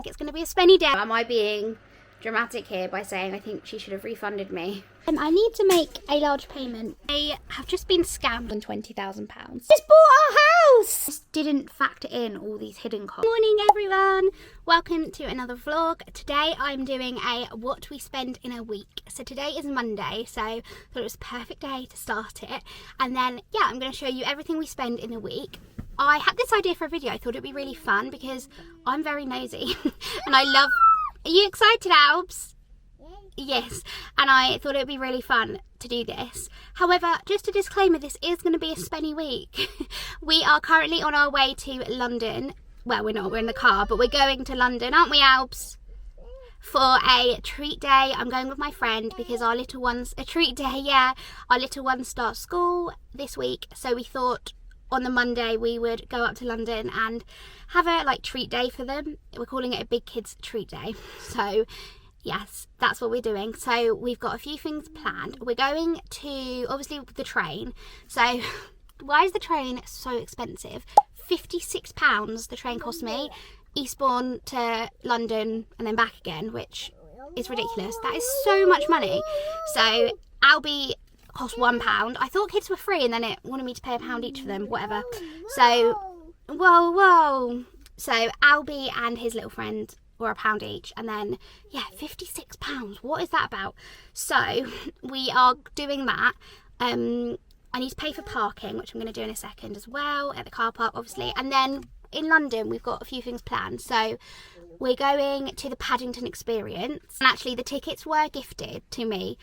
vlog. It's going to be a spenny day. Am I being dramatic here by saying I think she should have refunded me? I need to make a large payment. I have just been scammed on £20,000. Just bought our house! Just didn't factor in all these hidden costs. Morning everyone! Welcome to another vlog. Today I'm doing a what we spend in a week. So today is Monday, so I thought it was a perfect day to start it. And then, yeah, I'm going to show you everything we spend in a week. I had this idea for a video. I thought it'd be really fun because I'm very nosy and I love... Are you excited, Albs? Yes, and I thought it would be really fun to do this. However, just a disclaimer, this is going to be a spenny week. We are currently on our way to London. Well, we're not, we're in the car, but we're going to London, aren't we, Albs? For a treat day. I'm going with my friend because our little ones, a treat day, yeah, our little ones start school this week, so we thought on the Monday we would go up to London and have a treat day for them. We're calling it a big kids treat day. So yes, that's what we're doing. So we've got a few things planned. We're going to, obviously, the train. So why is the train so expensive? £56 the train cost me, Eastbourne to London and then back again, which is ridiculous. That is so much money. So Albie cost £1. I thought kids were free and then it wanted me to pay £1 each for them, whatever. So, whoa. So Albie and his little friend were £1 each, and then, yeah, £56. What is that about? So we are doing that. I need to pay for parking, which I'm going to do in a second as well, at the car park, obviously. And then in London, we've got a few things planned. So we're going to the Paddington experience, and actually the tickets were gifted to me.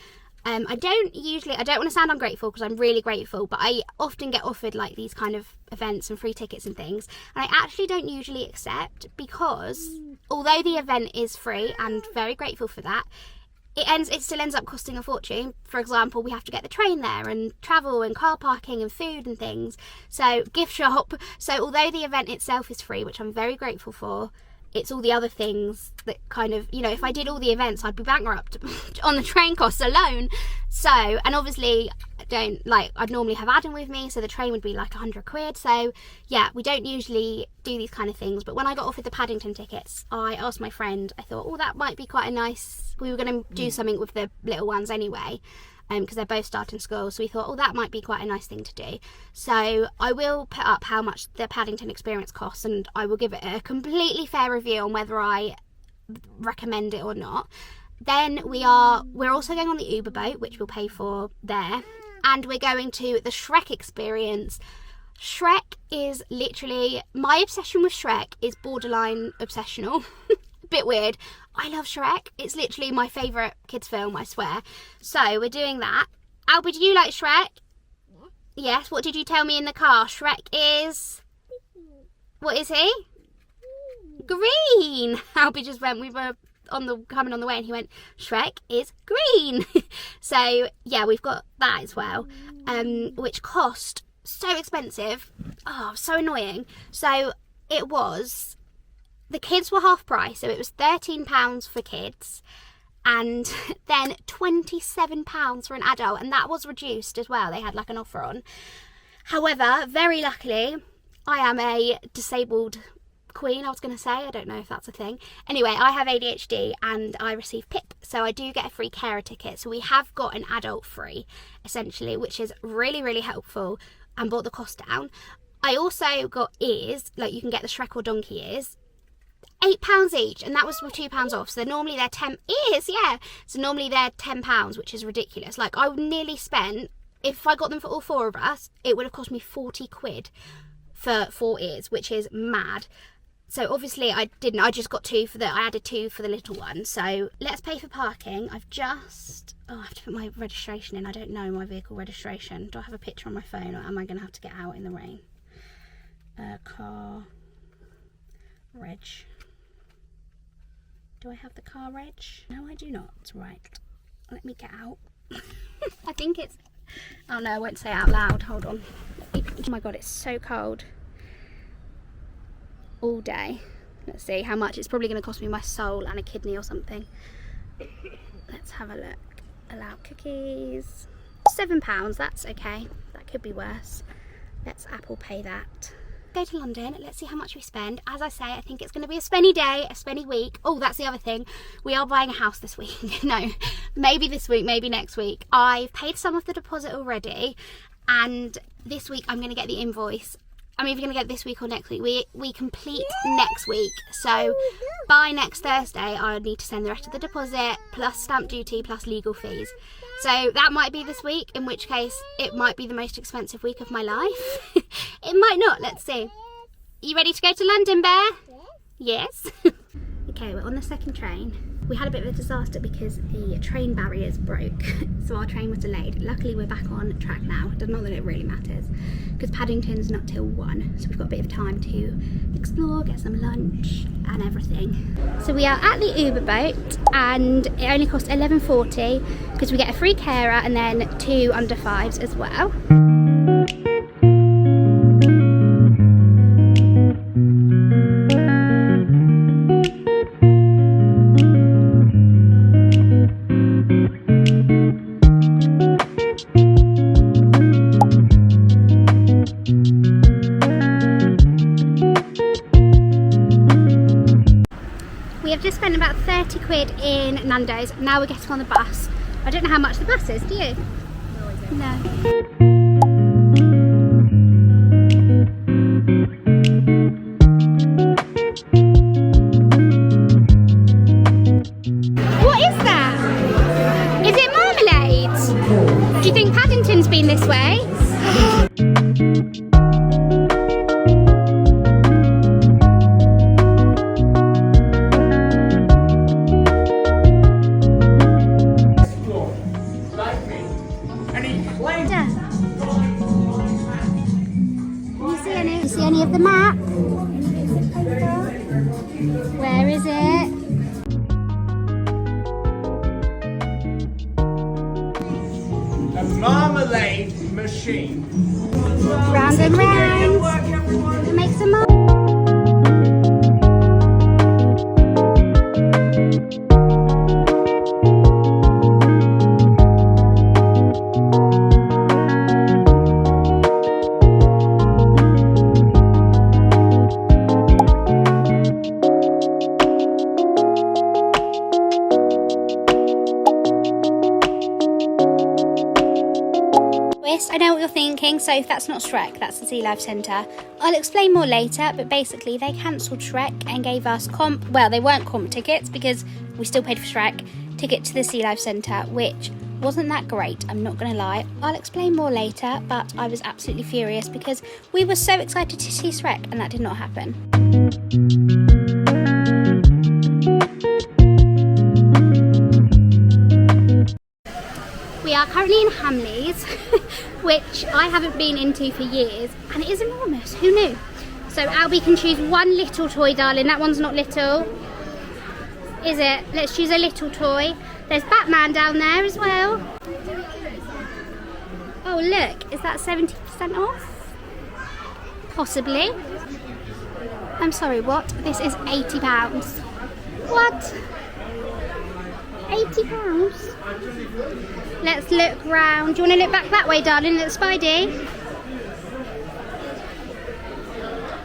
I don't want to sound ungrateful because I'm really grateful, but I often get offered these kind of events and free tickets and things, and I actually don't usually accept because although the event is free and very grateful for that, it still ends up costing a fortune. For example, we have to get the train there and travel and car parking and food and things. So gift shop. So although the event itself is free, which I'm very grateful for, it's all the other things that kind of, if I did all the events, I'd be bankrupt on the train costs alone. So, and obviously, I'd normally have Adam with me, so the train would be £100. So, yeah, we don't usually do these kind of things. But when I got offered the Paddington tickets, I asked my friend, I thought, oh, that might be quite a nice, we were going to do something with the little ones anyway, because they're both starting school, so we thought, oh, that might be quite a nice thing to do. So I will put up how much the Paddington experience costs, and I will give it a completely fair review on whether I recommend it or not. Then we're also going on the Uber boat, which we'll pay for there, and we're going to the Shrek experience. Shrek is literally, my obsession with Shrek is borderline obsessional. Bit weird. I love Shrek. It's literally my favourite kids film, I swear. So we're doing that. Albie, do you like Shrek? Yeah. Yes. What did you tell me in the car? Shrek is... What is he? Green. Albie just went, we were coming on the way and he went, Shrek is green. So yeah, we've got that as well, which cost so expensive. Oh, so annoying. So it was... The kids were half price, so it was £13 for kids and then £27 for an adult, and that was reduced as well. They had an offer on. However, very luckily, I am a disabled queen, I was going to say. I don't know if that's a thing. Anyway, I have ADHD and I receive PIP, so I do get a free carer ticket. So we have got an adult free, essentially, which is really, really helpful and brought the cost down. I also got ears, you can get the Shrek or Donkey ears, £8 each, and that was with £2 off. So normally they're So normally they're £10, which is ridiculous. I nearly spent, if I got them for all four of us, it would have cost me £40 for 4 ears, which is mad. So obviously I didn't. I just got I added 2 for the little one. So let's pay for parking. I have to put my registration in. I don't know my vehicle registration. Do I have a picture on my phone, or am I going to have to get out in the rain? Car reg. Do I have the car reg? No, I do not. Right. Let me get out. I think it's... Oh no, I won't say it out loud. Hold on. Oh my god, it's so cold. All day. Let's see how much. It's probably going to cost me my soul and a kidney or something. Let's have a look. Allow cookies. £7. That's okay. That could be worse. Let's Apple Pay that. go to London. Let's see how much we spend. As I say, I think it's going to be a spenny day, a spenny week. Oh, that's the other thing. We are buying a house this week. No, maybe this week, maybe next week. I've paid some of the deposit already, and this week I'm going to get the invoice. I'm either going to get it this week or next week. We complete next week, so by next Thursday I need to send the rest of the deposit plus stamp duty plus legal fees. So that might be this week, in which case it might be the most expensive week of my life. It might not. Let's see. You ready to go to London, Bear? Yes. Okay, we're on the second train. We had a bit of a disaster because the train barriers broke, so our train was delayed. Luckily we're back on track now. Not that it really matters, because Paddington's not till 1, so we've got a bit of time to explore, get some lunch and everything. So we are at the Uber boat, and it only costs $11.40 because we get a free carer and then 2 under 5s as well. Just spent about 30 quid in Nando's. Now we're getting on the bus. I don't know how much the bus is, do you? No. What is that? Is it marmalade? Do you think Paddington's been this way? The map. Where is it? A marmalade machine. Round and round. It makes a marmalade. I know what you're thinking, so if that's not Shrek, that's the Sea Life Centre. I'll explain more later, but basically they cancelled Shrek and gave us well, they weren't comp tickets because we still paid for Shrek, ticket to the Sea Life Centre, which wasn't that great, I'm not going to lie. I'll explain more later, but I was absolutely furious because we were so excited to see Shrek and that did not happen. We are currently in Hamleys, which I haven't been into for years, and it is enormous. Who knew? So Albie can choose one little toy, darling. That one's not little, is it? Let's choose a little toy. There's Batman down there as well. Oh look, is that 70% off? Possibly. I'm sorry, what? This is £80. What? £80? Let's look round. Do you want to look back that way, darling? Look, Spidey.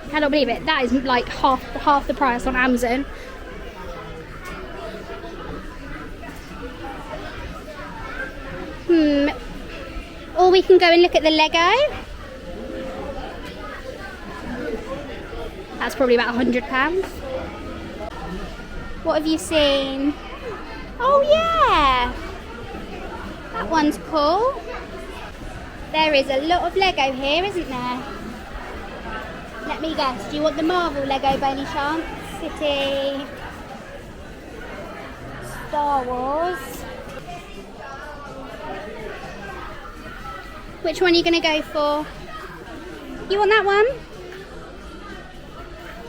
I cannot believe it. That is like half the price on Amazon. Or we can go and look at the Lego. That's probably about £100. What have you seen? Oh yeah! That one's cool. There is a lot of Lego here, isn't there? Let me guess, do you want the Marvel Lego by any chance? City, Star Wars. Which one are you going to go for? You want that one?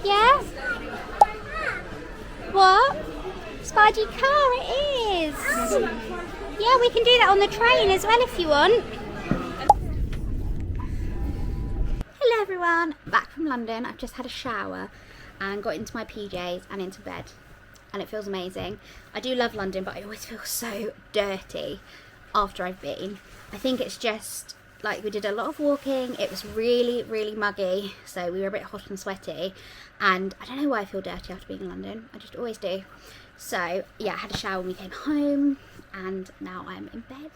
Yeah? What? Spidey car it is. Yeah, we can do that on the train as well if you want. Hello everyone, back from London. I've just had a shower and got into my PJs and into bed, and it feels amazing. I do love London, but I always feel so dirty after I've been. I think it's just like, we did a lot of walking. It was really, really muggy, so we were a bit hot and sweaty. And I don't know why I feel dirty after being in London. I just always do. So, yeah, I had a shower when we came home, and now I'm in bed.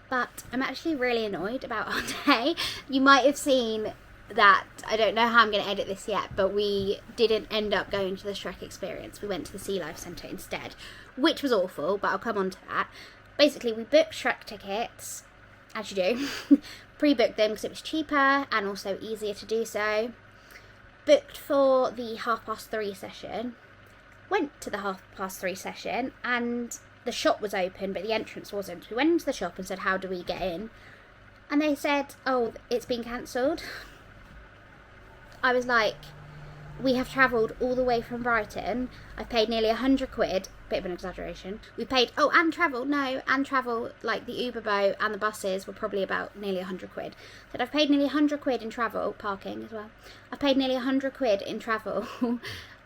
But I'm actually really annoyed about our day. You might have seen that, I don't know how I'm going to edit this yet, but we didn't end up going to the Shrek experience. We went to the Sea Life Centre instead, which was awful, but I'll come on to that. Basically, we booked Shrek tickets, as you do, pre-booked them because it was cheaper and also easier to do so. Booked for the 3:30 session, went to the 3:30 session, and the shop was open, but the entrance wasn't. We went into the shop and said, how do we get in? And they said, oh, it's been cancelled. I was like, we have travelled all the way from Brighton. I've paid nearly 100 quid. Bit of an exaggeration. We paid, and travel, like the Uber boat and the buses were probably about nearly 100 quid. Said I've paid nearly 100 quid in travel, parking as well. I've paid nearly 100 quid in travel.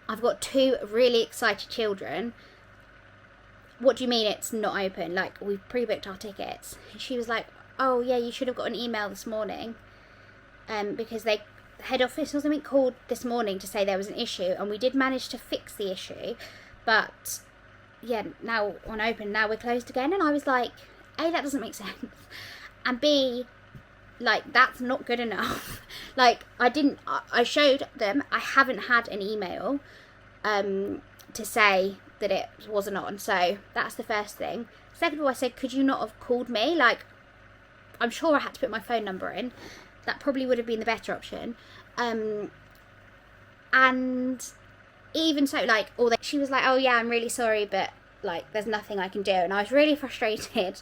I've got 2 really excited children. What do you mean it's not open? Like, we've pre-booked our tickets. She was like, oh yeah, you should have got an email this morning. Because the head office or something called this morning to say there was an issue, and we did manage to fix the issue, but yeah, now on open, now we're closed again. And I was like, A, that doesn't make sense, and B, like, that's not good enough. Like, I showed them I haven't had an email to say that it wasn't on, so that's the first thing. Second of all, I said, could you not have called me? Like, I'm sure I had to put my phone number in. That probably would have been the better option. And even so, like, she was like, oh yeah, I'm really sorry, but like, there's nothing I can do. And I was really frustrated.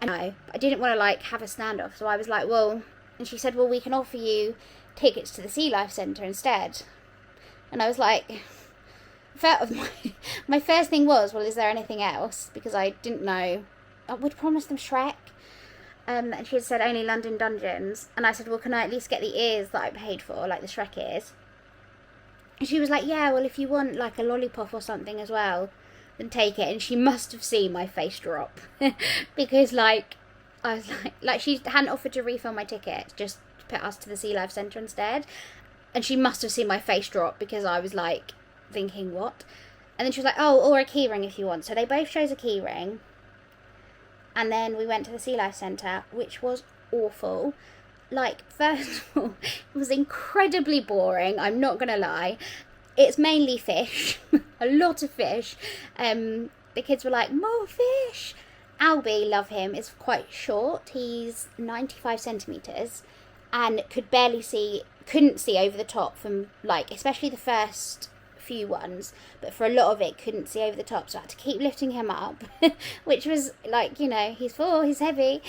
And I didn't want to like have a standoff, so I was like, well, and she said, well, we can offer you tickets to the Sea Life Centre instead. And I was like, my first thing was, well, is there anything else? Because I didn't know. I would promise them Shrek. And she had said only London Dungeons. And I said, well, can I at least get the ears that I paid for, like the Shrek ears? And she was like, yeah, well, if you want like a lollipop or something as well, then take it. And she must have seen my face drop. Because like, I was like she hadn't offered to refund my ticket, just to put us to the Sea Life Centre instead. And she must have seen my face drop, because I was like thinking, what? And then she was like, oh, or a keyring if you want. So they both chose a keyring. And then we went to the Sea Life Centre, which was awful. Like, first of all, it was incredibly boring, I'm not going to lie. It's mainly fish, a lot of fish. The kids were like, more fish. Albie, love him, is quite short. He's 95 centimetres and couldn't see over the top from, like, especially the first few ones, but for a lot of it couldn't see over the top, so I had to keep lifting him up, which was like, you know, he's heavy.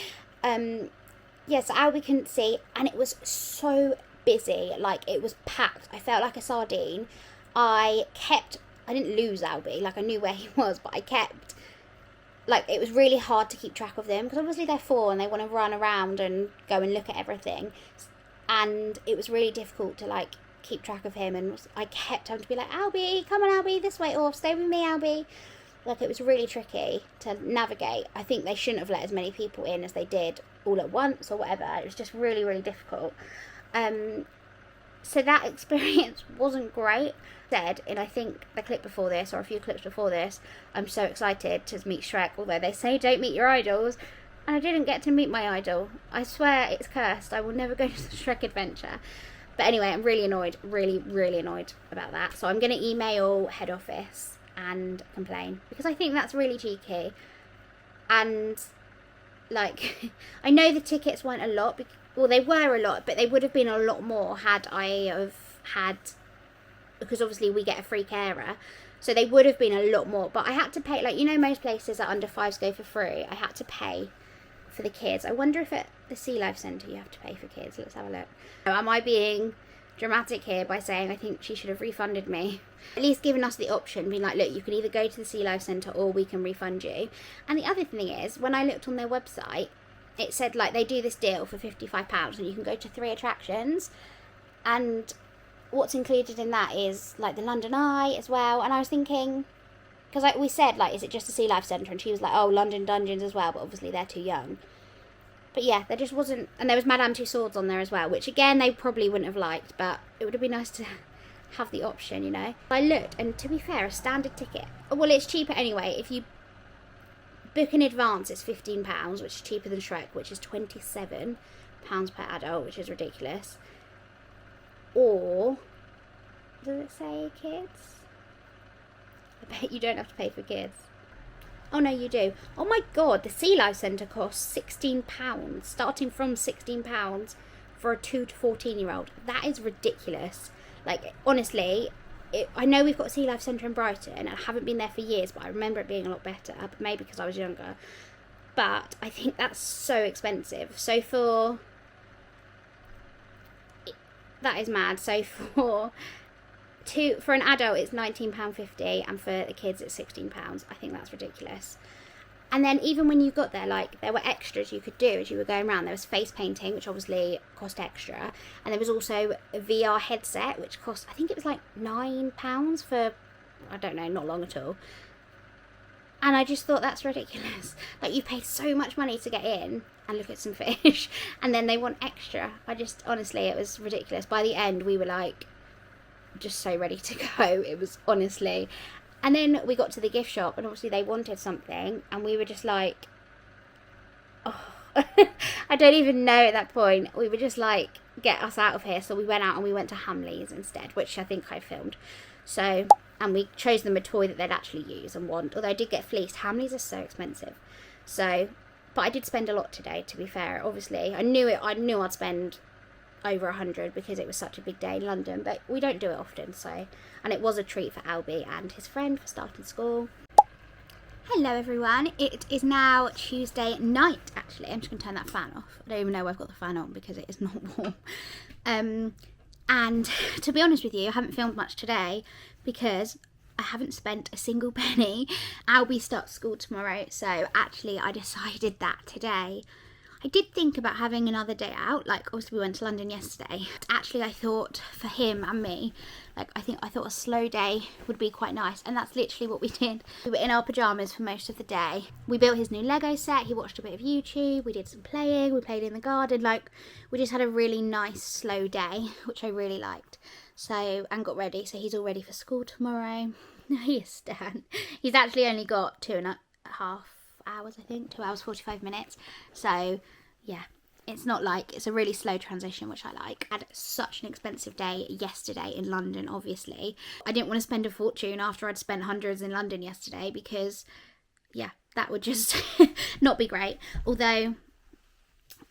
Yes, Albie couldn't see, and it was so busy, like it was packed. I felt like a sardine. I didn't lose Albie, like I knew where he was, but it was really hard to keep track of them, because obviously they're 4 and they want to run around and go and look at everything, and it was really difficult to like keep track of him, and I kept having to be like, Albie, come on Albie, this way, or stay with me Albie. Like, it was really tricky to navigate. I think they shouldn't have let as many people in as they did all at once or whatever. It was just really, really difficult. So that experience wasn't great. And I think the clip before this, or a few clips before this, I'm so excited to meet Shrek, although they say don't meet your idols, and I didn't get to meet my idol. I swear it's cursed. I will never go to the Shrek adventure. But anyway, I'm really annoyed, really, really annoyed about that. So I'm going to email head office and complain, because I think that's really cheeky. And, like, I know the tickets weren't a lot. Well, they were a lot, but they would have been a lot more had I have had, because obviously we get a free carer. So they would have been a lot more. But I had to pay, like, you know, most places that under 5s go for free. I had to pay for the kids. I wonder if at the Sea Life Centre you have to pay for kids. Let's have a look. Am I being dramatic here by saying I think she should have refunded me? At least given us the option, being like, look, you can either go to the Sea Life Centre or we can refund you. And the other thing is, when I looked on their website, it said like they do this deal for £55 and you can go to 3 attractions, and what's included in that is like the London Eye as well. And I was thinking, because like we said, like, is it just a Sea Life Centre? And she was like, oh, London Dungeons as well, but obviously they're too young. But yeah, there just wasn't, and there was Madame Tussauds on there as well, which again they probably wouldn't have liked, but it would have been nice to have the option, you know. I looked, and to be fair, a standard ticket, well, it's cheaper anyway. If you book in advance, it's £15, which is cheaper than Shrek, which is £27 per adult, which is ridiculous. Or does it say kids? I bet you don't have to pay for kids. Oh no, you do. Oh my god, the Sea Life Centre costs £16, starting from £16 for a 2 to 14-year-old. That is ridiculous. Like, honestly, I know we've got Sea Life Centre in Brighton, and I haven't been there for years, but I remember it being a lot better, but maybe because I was younger. But I think that's so expensive. So that is mad. So for an adult, it's £19.50, and for the kids, it's £16. I think that's ridiculous. And then even when you got there, like, there were extras you could do as you were going around. There was face painting, which obviously cost extra. And there was also a VR headset, which cost, I think it was like £9 for, I don't know, not long at all. And I just thought, that's ridiculous. Like, you paid so much money to get in and look at some fish, and then they want extra. Honestly, it was ridiculous. By the end, we were like, just so ready to go. It was honestly. And then we got to the gift shop, and obviously they wanted something, and we were just like, oh, I don't even know at that point. We were just like, get us out of here. So we went out and we went to Hamley's instead, which I think I filmed. So, and we chose them a toy that they'd actually use and want. Although I did get fleeced. Hamley's are so expensive. So, but I did spend a lot today, to be fair. Obviously, I knew I'd spend over 100 because it was such a big day in London, but we don't do it often, so. And it was a treat for Albie and his friend for starting school. Hello everyone, it is now Tuesday night. Actually, I'm just going to turn that fan off. I don't even know why I've got the fan on because it is not warm. And to be honest with you, I haven't filmed much today because I haven't spent a single penny. Albie starts school tomorrow, so actually I decided that today. I did think about having another day out, like obviously we went to London yesterday. Actually, I thought for him and me, like I thought a slow day would be quite nice, and that's literally what we did. We were in our pyjamas for most of the day. We built his new Lego set, he watched a bit of YouTube, we did some playing, we played in the garden, like we just had a really nice slow day, which I really liked. So, and got ready, so he's all ready for school tomorrow. Yes, Stan. He's actually only got 2.5 hours, I think, 2 hours 45 minutes. So yeah, it's not like, it's a really slow transition, which I like. I had such an expensive day yesterday in London, obviously. I didn't want to spend a fortune after I'd spent hundreds in London yesterday because yeah, that would just not be great. Although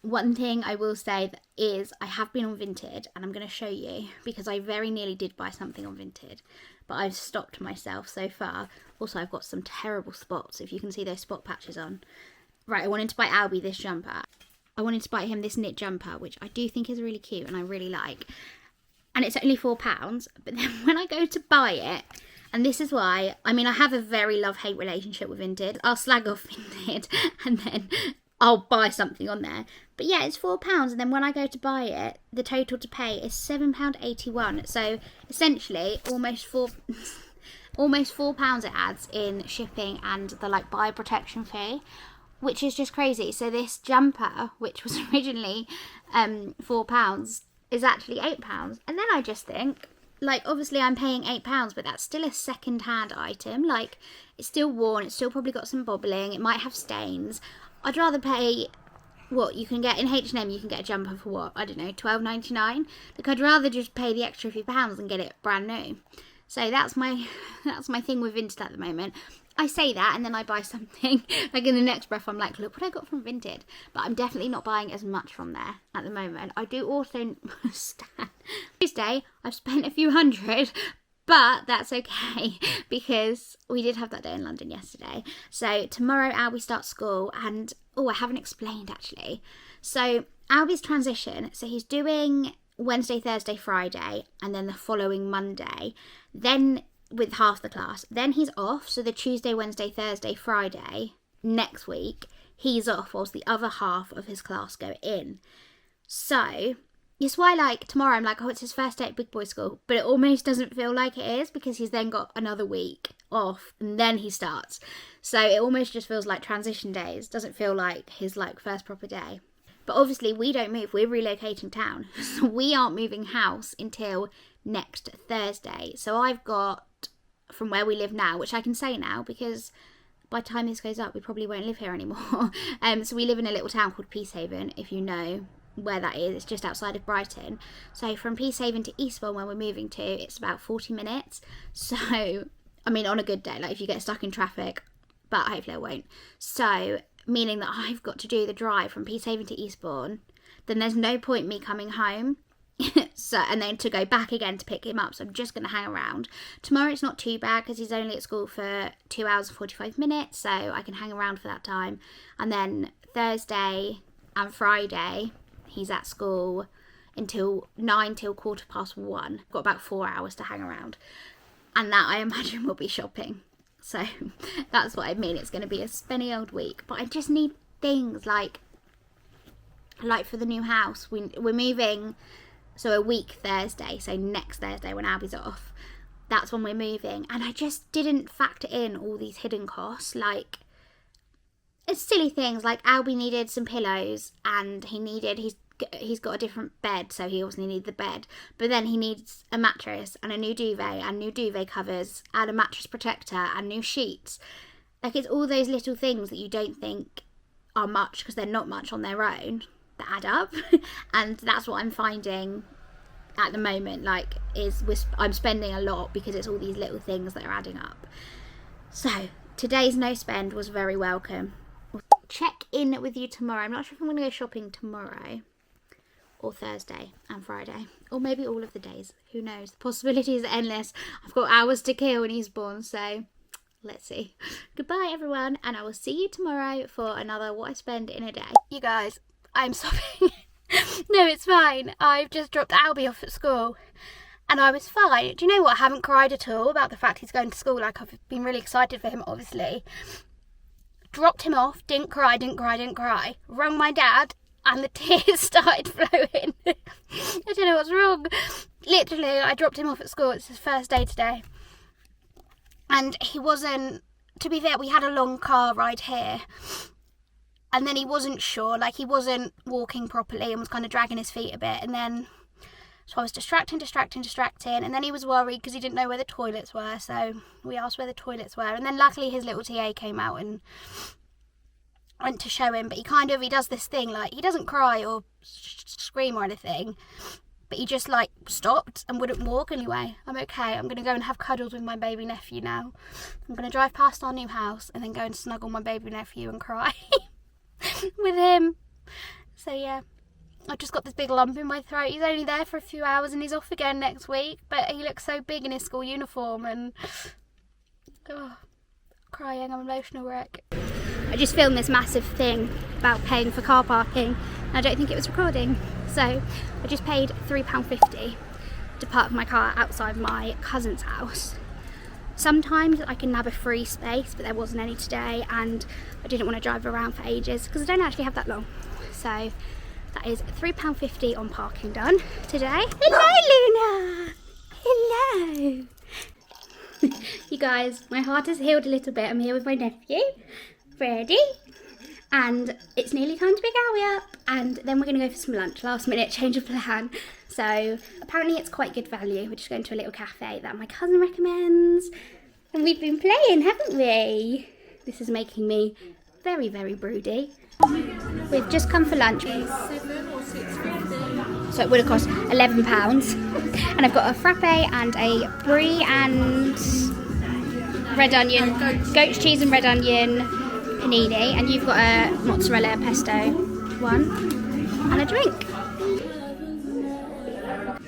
one thing I will say is I have been on Vinted, and I'm going to show you because I very nearly did buy something on Vinted, but I've stopped myself so far. Also, I've got some terrible spots, if you can see those spot patches on. Right, I wanted to buy Albie this jumper. I wanted to buy him this knit jumper, which I do think is really cute and I really like. And it's only £4, but then when I go to buy it, and this is why, I mean, I have a very love-hate relationship with Vinted. I'll slag off Vinted and then I'll buy something on there. But yeah, it's £4, and then when I go to buy it, the total to pay is £7.81. So essentially, almost £4 it adds in shipping and the like buyer protection fee, which is just crazy. So this jumper, which was originally £4, is actually £8. And then I just think, like, obviously I'm paying £8, but that's still a second-hand item. Like, it's still worn, it's still probably got some bobbling, it might have stains. I'd rather pay what you can get in H&M. You can get a jumper for what, I don't know, £12.99. Like, I'd rather just pay the extra few pounds and get it brand new. So that's my thing with Vinted at the moment. I say that and then I buy something, like in the next breath I'm like, look what I got from Vinted. But I'm definitely not buying as much from there at the moment. I do also stand. Tuesday I've spent a few hundred, but that's okay because we did have that day in London yesterday. So tomorrow Albie starts school, and I haven't explained actually. So Albie's transition, so he's doing Wednesday, Thursday, Friday, and then the following Monday, then with half the class. Then he's off, so the Tuesday, Wednesday, Thursday, Friday next week, he's off whilst the other half of his class go in. So it's why, like, tomorrow I'm like, oh, it's his first day at big boy school, but it almost doesn't feel like it is because he's then got another week off and then he starts. So it almost just feels like transition days. Doesn't feel like his like first proper day. But obviously we don't move, we're relocating town. So we aren't moving house until next Thursday. So I've got, from where we live now, which I can say now because by the time this goes up we probably won't live here anymore. So we live in a little town called Peacehaven, if you know where that is. It's just outside of Brighton. So from Peacehaven to Eastbourne, where we're moving to, it's about 40 minutes. So, I mean, on a good day, like if you get stuck in traffic, but hopefully I won't. So, meaning that I've got to do the drive from Peacehaven to Eastbourne, then there's no point me coming home. And then to go back again to pick him up. So I'm just going to hang around. Tomorrow it's not too bad because he's only at school for 2 hours and 45 minutes. So I can hang around for that time. And then Thursday and Friday, he's at school until 9 till 1:15. Got about 4 hours to hang around. And that I imagine will be shopping. So that's what I mean. It's going to be a spinny old week. But I just need things like for the new house. We're moving... So a week Thursday, so next Thursday when Albie's off, that's when we're moving. And I just didn't factor in all these hidden costs. Like, it's silly things, like Albie needed some pillows and he's got a different bed, so he obviously needed the bed. But then he needs a mattress and a new duvet and new duvet covers and a mattress protector and new sheets. Like, it's all those little things that you don't think are much because they're not much on their own, that add up. And that's what I'm finding at the moment, like, I'm spending a lot because it's all these little things that are adding up. So today's no spend was very welcome. Check in with you tomorrow. I'm not sure if I'm going to go shopping tomorrow or Thursday and Friday, or maybe all of the days, who knows. The possibilities are endless. I've got hours to kill when he's born, so let's see. Goodbye everyone, and I will see you tomorrow for another What I Spend in a Day. You guys, I'm sobbing. No, it's fine. I've just dropped Albie off at school and I was fine. Do you know what? I haven't cried at all about the fact he's going to school. Like, I've been really excited for him, obviously. Dropped him off, didn't cry. Rang my dad and the tears started flowing. I don't know what's wrong. Literally, I dropped him off at school. It's his first day today. And he wasn't, to be fair, we had a long car ride here. And then he wasn't sure, like he wasn't walking properly and was kind of dragging his feet a bit. And then, so I was distracting. And then he was worried because he didn't know where the toilets were. So we asked where the toilets were. And then luckily his little TA came out and went to show him. But he does this thing, like he doesn't cry or scream or anything. But he just like stopped and wouldn't walk anyway. I'm okay. I'm going to go and have cuddles with my baby nephew now. I'm going to drive past our new house and then go and snuggle my baby nephew and cry. With him. So yeah, I've just got this big lump in my throat. He's only there for a few hours and he's off again next week, but he looks so big in his school uniform and crying. I'm an emotional wreck. I just filmed this massive thing about paying for car parking and I don't think it was recording, so I just paid £3.50 to park my car outside my cousin's house. Sometimes I can nab a free space, but there wasn't any today and I didn't want to drive around for ages because I don't actually have that long. So that is £3.50 on parking done today. Hello, Luna! Hello! You guys, my heart has healed a little bit. I'm here with my nephew, Freddie, and it's nearly time to pick Albie up and then we're going to go for some lunch. Last minute change of plan. So apparently it's quite good value. We're just going to a little cafe that my cousin recommends. And we've been playing, haven't we? This is making me very, very broody. We've just come for lunch. So it would have cost £11. And I've got a frappe and a brie and red onion, goat's cheese and red onion panini. And you've got a mozzarella pesto one and a drink.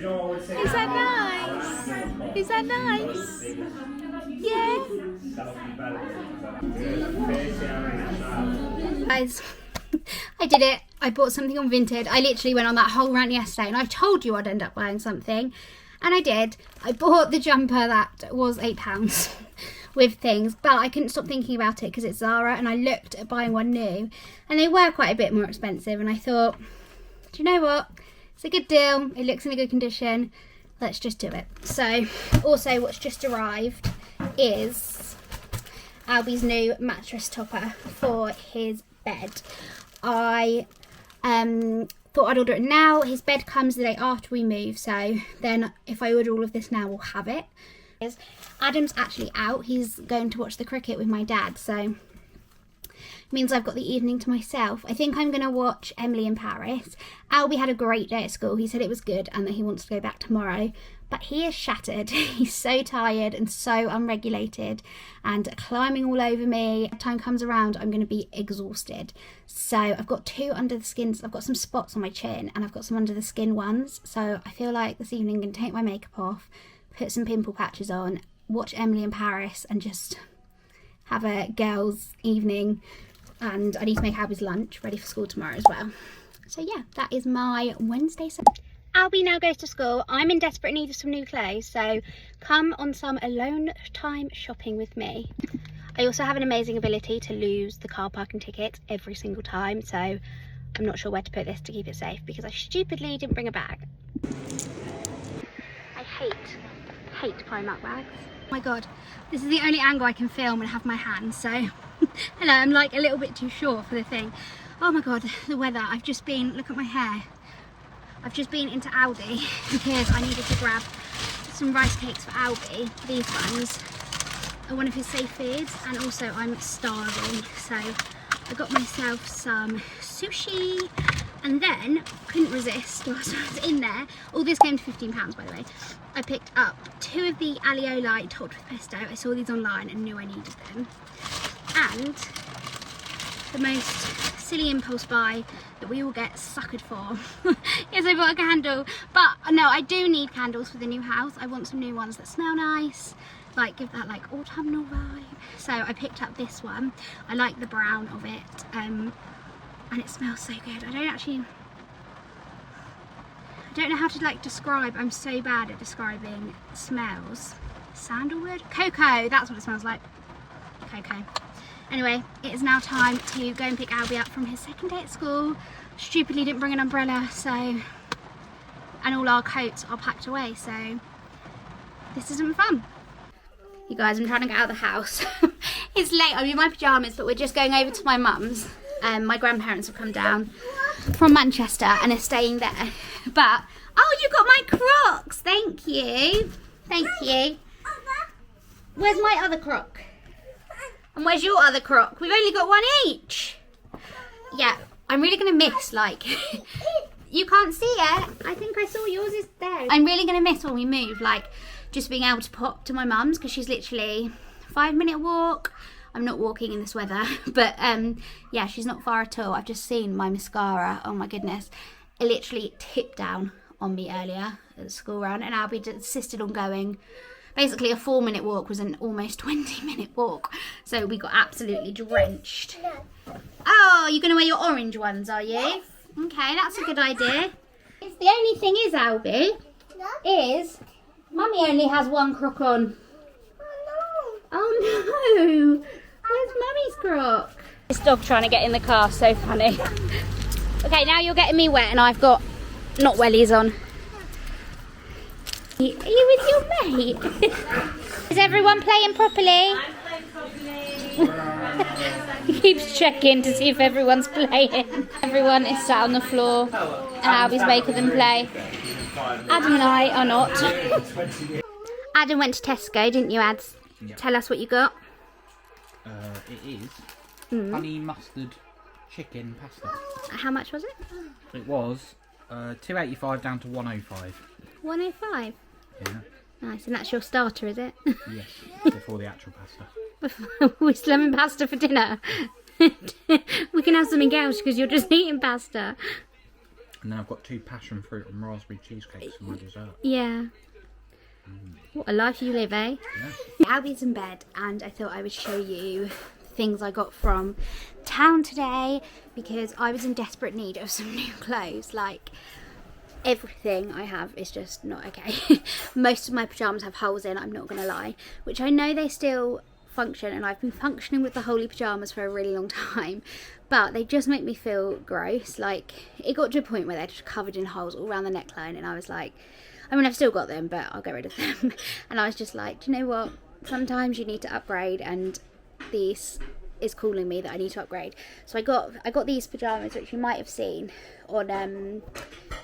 Is that nice? Is that nice? Yeah. Guys, I did it. I bought something on Vinted. I literally went on that whole rant yesterday and I told you I'd end up buying something. And I did. I bought the jumper that was £8 with things, but I couldn't stop thinking about it because it's Zara and I looked at buying one new and they were quite a bit more expensive and I thought, do you know what? It's a good deal. It looks in a good condition. Let's just do it. So, also what's just arrived is Albie's new mattress topper for his bed. I Thought I'd order it now. His bed comes the day after we move, so then if I order all of this now, we'll have it. Adam's actually out. He's going to watch the cricket with my dad, so it means I've got the evening to myself. I think I'm going to watch Emily in Paris. Albie had a great day at school. He said it was good and that he wants to go back tomorrow. But he is shattered. He's so tired and so unregulated and climbing all over me. Time comes around, I'm going to be exhausted. So I've got two under the skins. I've got some spots on my chin and I've got some under the skin ones. So I feel like this evening I'm going to take my makeup off, put some pimple patches on, watch Emily in Paris and just have a girls' evening. And I need to make Albie's lunch ready for school tomorrow as well. So yeah, that is my Wednesday. Albie now goes to school. I'm in desperate need of some new clothes, so come on some alone time shopping with me. I also have an amazing ability to lose the car parking tickets every single time, so I'm not sure where to put this to keep it safe because I stupidly didn't bring a bag. I hate Primark bags. Oh my god, this is the only angle I can film and have my hand, so hello, I'm like a little bit too short for the thing. Oh my god, the weather. I've just been, look at my hair. I've just been into Aldi because I needed to grab some rice cakes for Albie. These ones are one of his safe foods, and also I'm starving, so I got myself some sushi, and then couldn't resist whilst I was in there. All this came to £15, by the way. I picked up 2 of the alioli topped with pesto. I saw these online and knew I needed them. And the most silly impulse buy that we all get suckered for. Yes, I bought a candle, but no, I do need candles for the new house. I want some new ones that smell nice, like give that like autumnal vibe. So I picked up this one. I like the brown of it, and it smells so good. I don't know how to like describe. I'm so bad at describing smells. Sandalwood? Cocoa, that's what it smells like. Cocoa. Anyway, it is now time to go and pick Albie up from his second day at school. Stupidly didn't bring an umbrella, so, and all our coats are packed away, so this isn't fun. You guys, I'm trying to get out of the house. It's late, I'm in my pyjamas, but we're just going over to my mum's. My grandparents have come down from Manchester and are staying there. But, oh, you got my Crocs, thank you. Thank you. Where's my other Croc? And where's your other Croc? We've only got one each. Yeah, I'm really going to miss, like, you can't see it. I think I saw yours is there. I'm really going to miss when we move, like, just being able to pop to my mum's because she's literally 5-minute walk. I'm not walking in this weather, but yeah, she's not far at all. I've just seen my mascara. Oh my goodness. It literally tipped down on me earlier at the school run and Albie insisted on going. Basically, a 4-minute walk was an almost 20-minute walk. So we got absolutely drenched. Oh, you're going to wear your orange ones, are you? Yes. Okay, that's a good idea. The only thing is, Albie, is Mummy only has one Croc on. Oh no! Where's Mummy's Croc? This dog trying to get in the car, so funny. Okay, now you're getting me wet and I've got not wellies on. Are you with your mate? Is everyone playing properly? I'm playing properly. He keeps checking to see if everyone's playing. Everyone is sat on the floor and Albie's making them play. Adam and I are not. Adam went to Tesco, didn't you, Ads? Yep. Tell us what you got. It is honey mustard chicken pasta. How much was it? It was £2.85 down to £1.05. £1.05? Yeah. Nice, and that's your starter, is it? Yes, before the actual pasta. We're still having pasta for dinner. We can have something else because you're just eating pasta. And then I've got 2 passion fruit and raspberry cheesecakes for my dessert. Yeah. What a life you live, eh? Yeah. Albie's in bed and I thought I would show you things I got from town today because I was in desperate need of some new clothes. Like, everything I have is just not okay. Most of my pyjamas have holes in, I'm not gonna lie, which I know they still function and I've been functioning with the holy pyjamas for a really long time, but they just make me feel gross. Like, it got to a point where they're just covered in holes all around the neckline and I was like, I mean, I've still got them, but I'll get rid of them. And I was just like, do you know what? Sometimes you need to upgrade, and these is calling me that I need to upgrade. So I got these pyjamas, which you might have seen on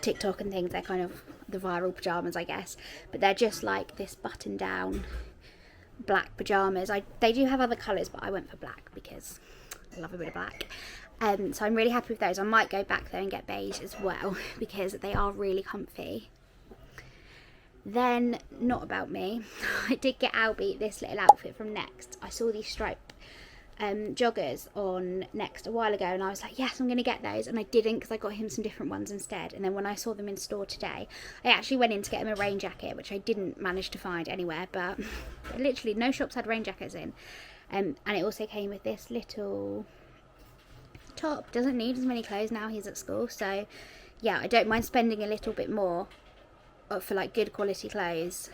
TikTok and things. They're kind of the viral pyjamas, I guess, but they're just like this button down black pyjamas. They do have other colours, but I went for black because I love a bit of black. So I'm really happy with those. I might go back there and get beige as well because they are really comfy. Then, not about me, I did get Albie this little outfit from Next. I saw these striped joggers on Next a while ago, and I was like, yes, I'm going to get those, and I didn't because I got him some different ones instead. And then when I saw them in store today, I actually went in to get him a rain jacket, which I didn't manage to find anywhere, but literally no shops had rain jackets in. And it also came with this little top. Doesn't need as many clothes now he's at school, so yeah, I don't mind spending a little bit more for like good quality clothes,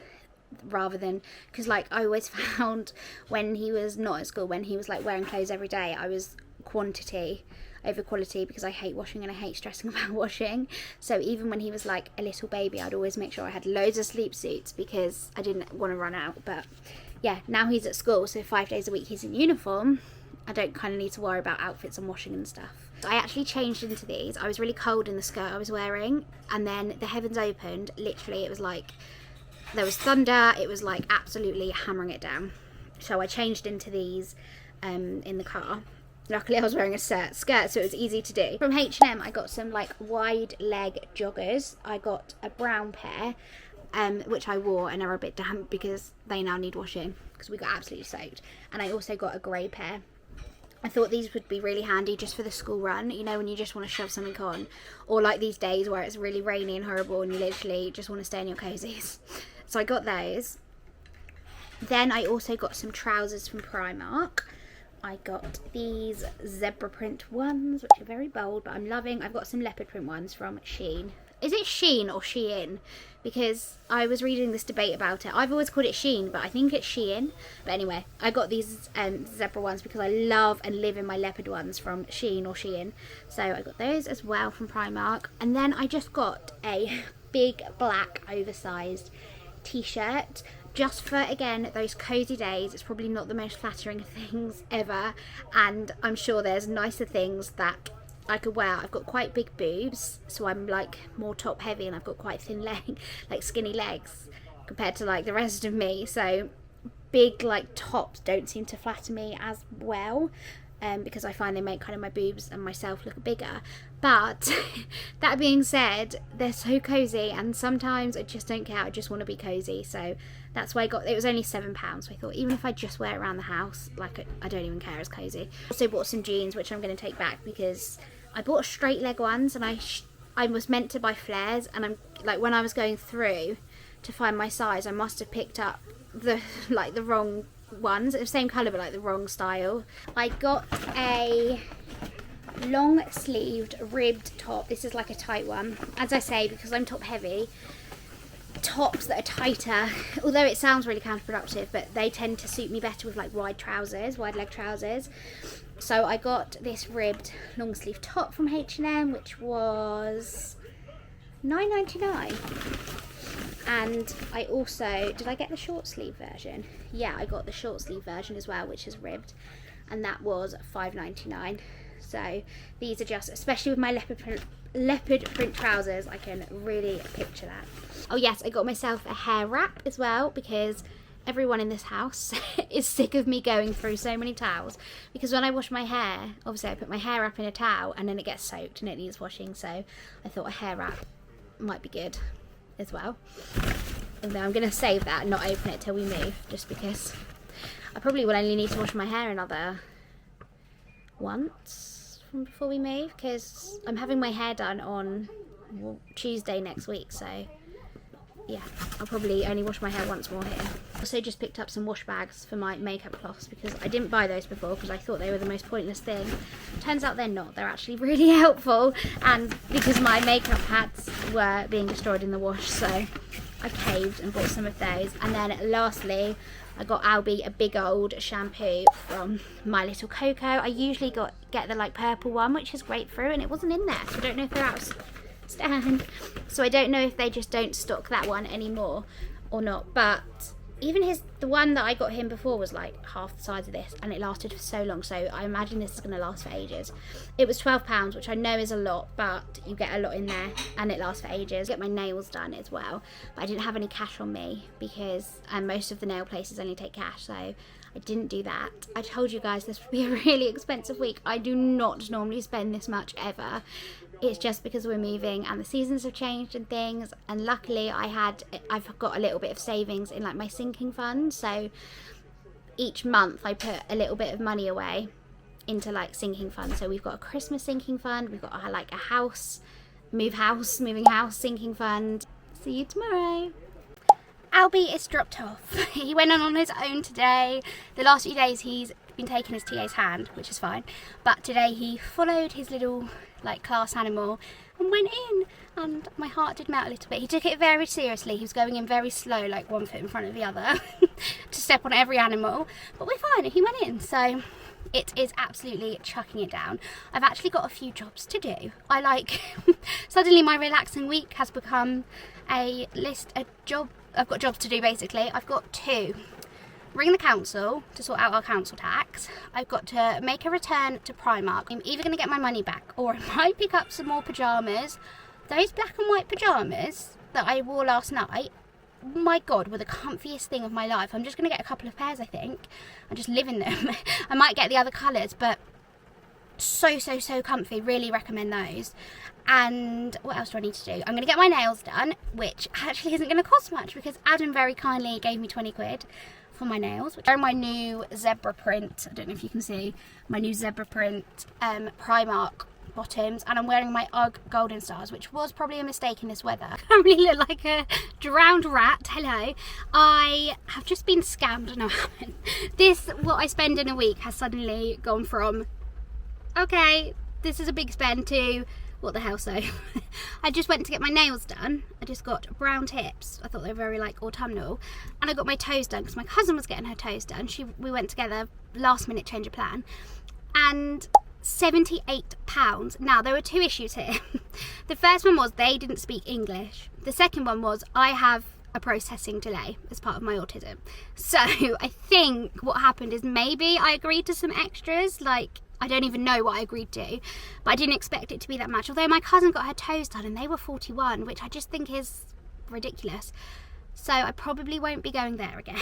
rather than, because like I always found when he was not at school, when he was like wearing clothes every day, I was quantity over quality because I hate washing and I hate stressing about washing. So even when he was like a little baby, I'd always make sure I had loads of sleep suits because I didn't want to run out. But yeah, now he's at school, so 5 days a week he's in uniform, I don't kind of need to worry about outfits and washing and stuff. I actually changed into these. I was really cold in the skirt I was wearing, and then the heavens opened. Literally, it was like there was thunder. It was like absolutely hammering it down. So I changed into these in the car. Luckily I was wearing a skirt, so it was easy to do. From H&M I got some like wide leg joggers. I got a brown pair, which I wore and are a bit damp because they now need washing because we got absolutely soaked. And I also got a grey pair. I thought these would be really handy just for the school run, you know, when you just want to shove something on, or like these days where it's really rainy and horrible and you literally just want to stay in your cozies. So I got those. Then I also got some trousers from Primark. I got these zebra print ones, which are very bold, but I'm loving. I've got some leopard print ones from Shein. Is it Shein or Shein? Because I was reading this debate about it. I've always called it Shein, but I think it's Shein. But anyway, I got these zebra ones because I love and live in my leopard ones from Shein or Shein. So I got those as well from Primark. And then I just got a big black oversized t-shirt. Just for, again, those cozy days. It's probably not the most flattering things ever. And I'm sure there's nicer things that I could wear. I've got quite big boobs, so I'm like more top heavy, and I've got quite thin leg, like skinny legs compared to like the rest of me. So big like tops don't seem to flatter me as well, because I find they make kind of my boobs and myself look bigger. But that being said, they're so cozy, and sometimes I just don't care. I just want to be cozy. So that's why I got, it was only £7, so I thought even if I just wear it around the house, like I don't even care, it's cozy. Also bought some jeans, which I'm going to take back because I bought straight leg ones, and I was meant to buy flares, and I'm like, when I was going through to find my size, I must have picked up the wrong ones. It was the same colour but like the wrong style. I got a long sleeved ribbed top. This is like a tight one, as I say, because I'm top heavy. Tops that are tighter, although it sounds really counterproductive, but they tend to suit me better with like wide leg trousers. So I got this ribbed long sleeve top from H&M, which was £9.99. And I also, did I get the short sleeve version? Yeah, I got the short sleeve version as well, which is ribbed, and that was £5.99. So these are just, especially with my leopard print trousers, I can really picture that. Oh yes, I got myself a hair wrap as well, because everyone in this house is sick of me going through so many towels, because when I wash my hair, obviously I put my hair wrap in a towel and then it gets soaked and it needs washing, so I thought a hair wrap might be good as well. Although I'm going to save that and not open it till we move, just because I probably will only need to wash my hair another once from before we move, because I'm having my hair done on Tuesday next week, so yeah, I'll probably only wash my hair once more here. Also just picked up some wash bags for my makeup cloths, because I didn't buy those before because I thought they were the most pointless thing. Turns out they're not. They're actually really helpful, and because my makeup pads were being destroyed in the wash, so I caved and bought some of those. And then lastly, I got Albie a big old shampoo from My Little Coco. I usually get the like purple one, which is grapefruit, and it wasn't in there, so I don't know if they're out of stand. So I don't know if they just don't stock that one anymore or not, but even the one that I got him before was like half the size of this, and it lasted for so long, so I imagine this is going to last for ages. It was £12, which I know is a lot, but you get a lot in there and it lasts for ages. Get my nails done as well, but I didn't have any cash on me because most of the nail places only take cash, so I didn't do that. I told you guys this would be a really expensive week. I do not normally spend this much ever. It's just because we're moving and the seasons have changed and things, and luckily I've got a little bit of savings in like my sinking fund, so each month I put a little bit of money away into like sinking fund. So we've got a Christmas sinking fund, we've got like a moving house sinking fund. See you tomorrow. Albie is dropped off. He went on his own today. The last few days he's been taking his TA's hand, which is fine, but today he followed his little like class animal and went in, and my heart did melt a little bit. He took it very seriously. He was going in very slow, like one foot in front of the other to step on every animal, but we're fine. He went in, so it is absolutely chucking it down. I've actually got a few jobs to do. Suddenly my relaxing week has become I've got jobs to do basically. I've got to ring the council to sort out our council tax. I've got to make a return to Primark. I'm either going to get my money back or I might pick up some more pyjamas. Those black and white pyjamas that I wore last night, oh my god, were the comfiest thing of my life. I'm just going to get a couple of pairs, I think, and just live in them. I might get the other colours, but so comfy. Really recommend those. And what else do I need to do? I'm going to get my nails done, which actually isn't going to cost much because Adam very kindly gave me 20 quid for my nails, which are my new zebra print. I don't know if you can see my new zebra print Primark bottoms, and I'm wearing my UGG Golden Stars, which was probably a mistake in this weather. I really look like a drowned rat. Hello. I have just been scammed. No, I haven't. What I spend in a week has suddenly gone from, okay, this is a big spend, to what the hell. So I just went to get my nails done. I just got brown tips. I thought they were very like autumnal, and I got my toes done because my cousin was getting her toes done. We went together, last minute change of plan, and £78. Now there were two issues here. The first one was they didn't speak English. The second one was I have a processing delay as part of my autism. So I think what happened is maybe I agreed to some extras, like I don't even know what I agreed to, but I didn't expect it to be that much. Although my cousin got her toes done and they were 41, which I just think is ridiculous. So I probably won't be going there again.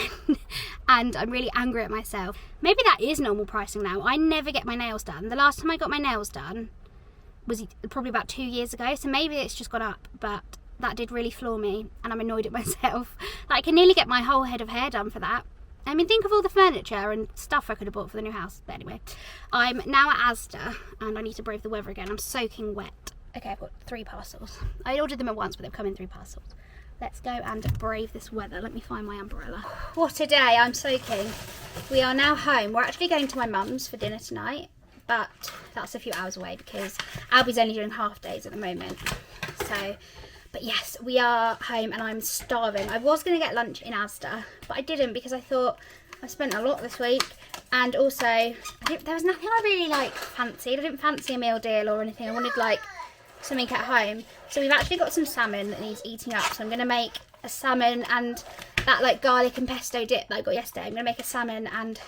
And I'm really angry at myself. Maybe that is normal pricing now. I never get my nails done. The last time I got my nails done was probably about 2 years ago. So maybe it's just gone up, but that did really floor me and I'm annoyed at myself. Like, I can nearly get my whole head of hair done for that. I mean, think of all the furniture and stuff I could have bought for the new house. But anyway, I'm now at Asda and I need to brave the weather again. I'm soaking wet. Okay, I've got 3 parcels. I ordered them at once, but they've come in 3 parcels. Let's go and brave this weather. Let me find my umbrella. What a day, I'm soaking. We are now home. We're actually going to my mum's for dinner tonight, but that's a few hours away because Albie's only doing half days at the moment. So, but yes, we are home and I'm starving. I was going to get lunch in Asda, but I didn't because I thought I spent a lot this week. And also, there was nothing I really fancied. I didn't fancy a meal deal or anything. I wanted something at home. So we've actually got some salmon that needs eating up. So I'm going to make a salmon and that garlic and pesto dip that I got yesterday. I'm going to make a salmon and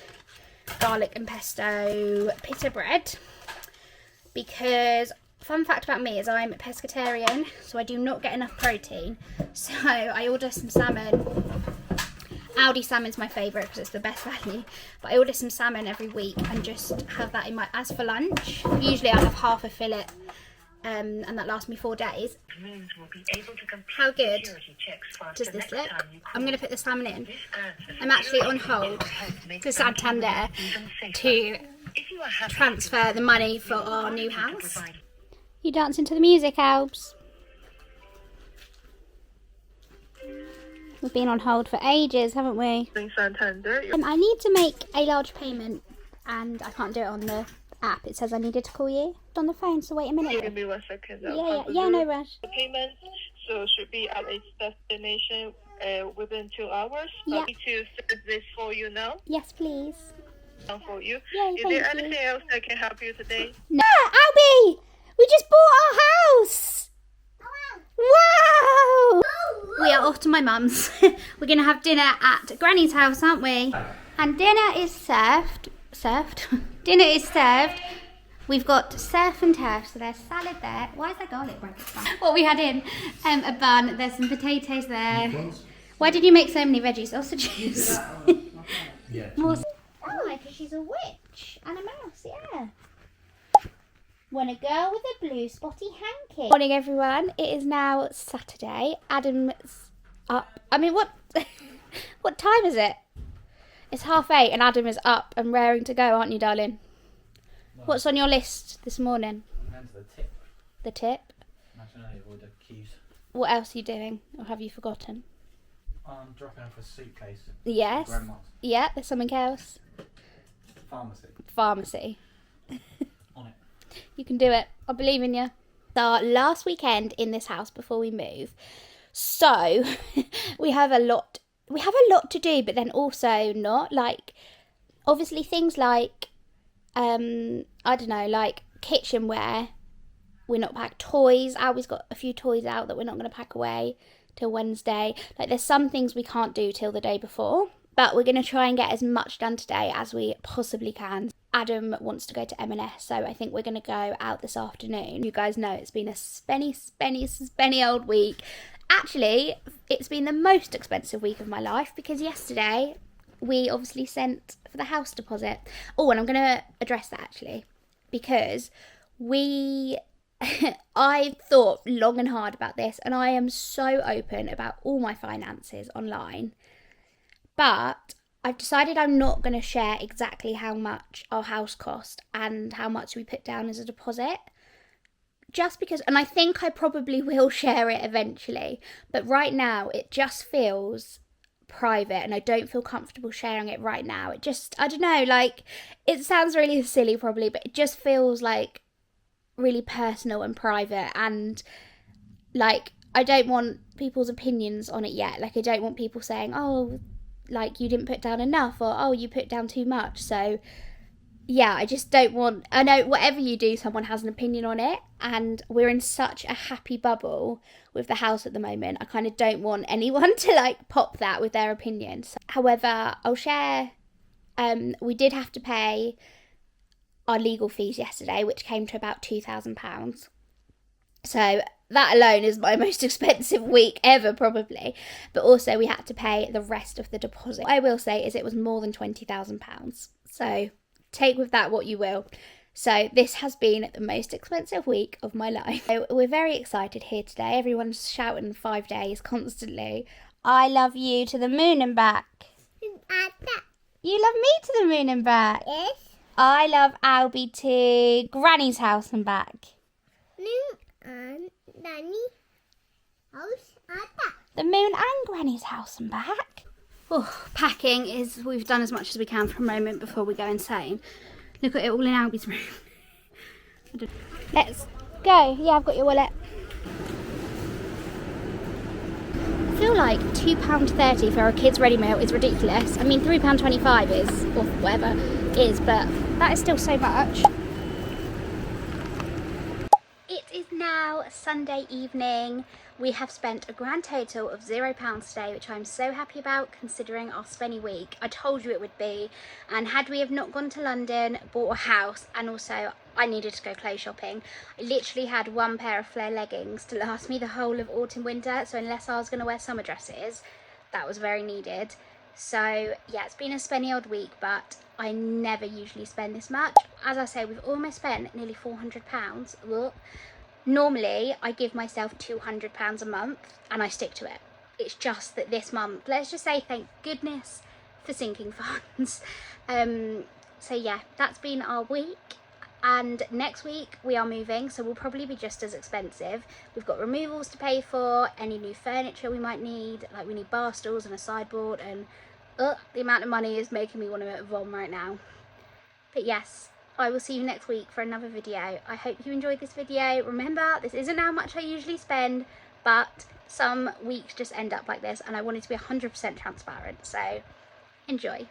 garlic and pesto pita bread. Because, fun fact about me is I'm pescatarian, so I do not get enough protein. So I order some salmon. Aldi salmon's my favourite because it's the best value. But I order some salmon every week and just have that as for lunch. Usually I have half a fillet. And that lasts me 4 days. How good does this look? I'm going to put the salmon in. I'm actually on hold to Santander to transfer the money for our new house. You dancing to the music, Albs? We've been on hold for ages, haven't we? Santander. I need to make a large payment and I can't do it on the app. It says I needed to call you on the phone, so wait a minute. Give me 1 second. Yeah, no rush. The payment, so should be at its destination within 2 hours. Yeah. I need to send this for you now. Yes, please. For you. Yay, Is thank there you. anything else that can help you today? No, Albie! We just bought our house! Wow! We are off to my mum's. We're going to have dinner at Granny's house, aren't we? And dinner is served. Dinner is served. We've got surf and turf, so there's salad there. Why is there garlic bread? What we had in a bun. There's some potatoes there. Why did you make so many veggie sausages? Yeah. More. Oh, because she's a witch and a mouse, yeah. Want a girl with a blue spotty hanky. Morning, everyone. It is now Saturday. Adam's up. I mean, what what time is it? It's 8:30 and Adam is up and raring to go, aren't you, darling? What's on your list this morning? The tip. The tip? Imagine I ordered keys. What else are you doing? Or have you forgotten? I'm dropping off a suitcase. Yes. Grandma's. Yeah, there's something else. Pharmacy. On it. You can do it. I believe in you. It's our last weekend in this house before we move. So, we have a lot to do, but then also not. Like, obviously things like, I don't know, like kitchenware, we're not packed. Toys, Albie's got a few toys out that we're not going to pack away till Wednesday. Like, there's some things we can't do till the day before, but we're going to try and get as much done today as we possibly can. Adam wants to go to M&S, so I think we're going to go out this afternoon. You guys know it's been a spenny old week. Actually, it's been the most expensive week of my life because yesterday we obviously sent for the house deposit. Oh, and I'm going to address that actually because I thought long and hard about this, and I am so open about all my finances online. But I've decided I'm not going to share exactly how much our house cost and how much we put down as a deposit. Just because, and I think I probably will share it eventually, but right now it just feels private and I don't feel comfortable sharing it right now. It just, I don't know, like, it sounds really silly probably, but it just feels like really personal and private, and like I don't want people's opinions on it yet. Like, I don't want people saying, oh, like, you didn't put down enough, or oh, you put down too much. So yeah, I just don't want, I know whatever you do, someone has an opinion on it, and we're in such a happy bubble with the house at the moment. I kind of don't want anyone to like pop that with their opinion. So, however, I'll share, we did have to pay our legal fees yesterday, which came to about £2,000. So that alone is my most expensive week ever, probably. But also we had to pay the rest of the deposit. What I will say is it was more than £20,000. So take with that what you will. So this has been the most expensive week of my life. So we're very excited here today. Everyone's shouting 5 days constantly. I love you to the moon and back. You love me to the moon and back? Yes. I love Albie to Granny's house and back. The moon and Granny's house and back. Oh, packing is, we've done as much as we can for a moment before we go insane. Look at it all in Albie's room. Let's go. Yeah, I've got your wallet. I feel like £2.30 for a kid's ready meal is ridiculous. I mean, £3.25 is, or whatever is, but that is still so much. It is now Sunday evening. We have spent a grand total of £0 today, which I'm so happy about considering our spenny week. I told you it would be, and had we have not gone to London, bought a house, and also I needed to go clothes shopping. I literally had one pair of flare leggings to last me the whole of autumn winter, so unless I was going to wear summer dresses, that was very needed. So yeah, it's been a spenny old week, but I never usually spend this much. As I say, we've almost spent nearly £400. Look. Normally, I give myself £200 a month and I stick to it. It's just that this month, let's just say thank goodness for sinking funds. So yeah, that's been our week. And next week we are moving, so we'll probably be just as expensive. We've got removals to pay for, any new furniture we might need, like we need bar stools and a sideboard, and the amount of money is making me want to vom right now. But yes, I will see you next week for another video. I hope you enjoyed this video. Remember, this isn't how much I usually spend, but some weeks just end up like this, and I wanted to be 100% transparent, so enjoy.